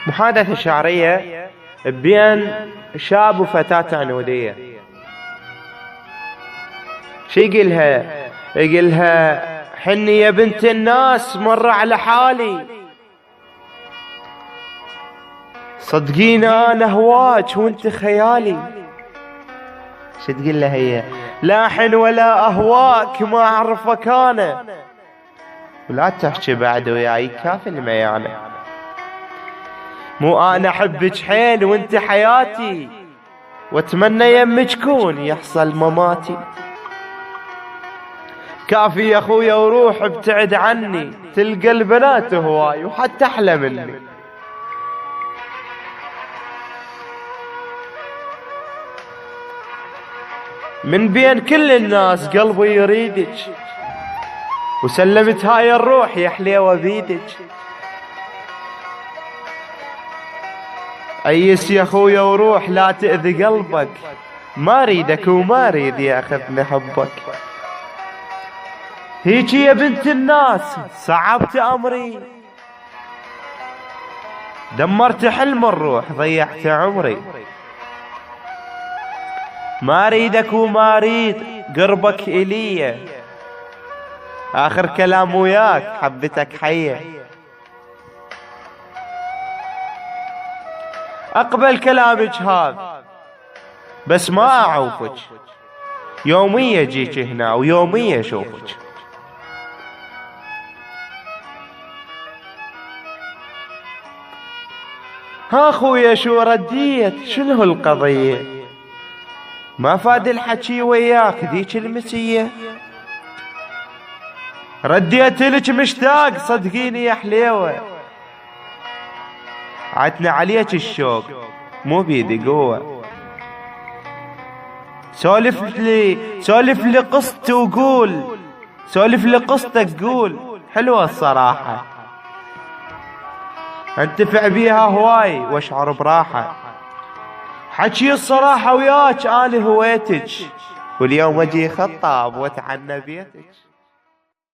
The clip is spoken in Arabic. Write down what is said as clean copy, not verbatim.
محادثة شعرية بين شاب وفتاة عنودية. شي يقولها؟ يقولها حني يا بنت الناس مر على حالي، صدقيني انا هواك وانت خيالي. شو تقول لها هي؟ لا حن ولا اهواك ما اعرفك انا، ولا تحكي بعد وياي كافي الميانة. مو انا احبك حيل وانت حياتي، واتمنى يمك كون يحصل مماتي. كافي يا اخويا وروح ابتعد عني، تلقى البنات هواي وحتى احلى مني. من بين كل الناس قلبي يريدك، وسلمت هاي الروح يا حليوة بيدك. أيس يا خويا وروح لا تأذي قلبك، ما ريدك وما ريد ياخذني حبك. هيجي يا بنت الناس صعبت أمري، دمرت حلم الروح ضيعت عمري. ما ريدك وما ريد قربك إلي، آخر كلام وياك حبتك حية. أقبل كلامك هذا بس ما أعوفك، يومية جيك هنا ويومية أشوفك. ها خويا شو رديت؟ شنو القضية؟ ما فاد الحكي وياك ذيك المسية. رديت لك مشتاق صدقيني يا حليوة، عتنا عليك الشوق مو بيدي قوة. سولف لي قصتي وقول، سولف لي قصتك قول، حلوة الصراحة انتفع بيها هواي واشعر براحة. حكي الصراحة وياك انا هويتك، واليوم اجي خطاب واتعنى بيتك.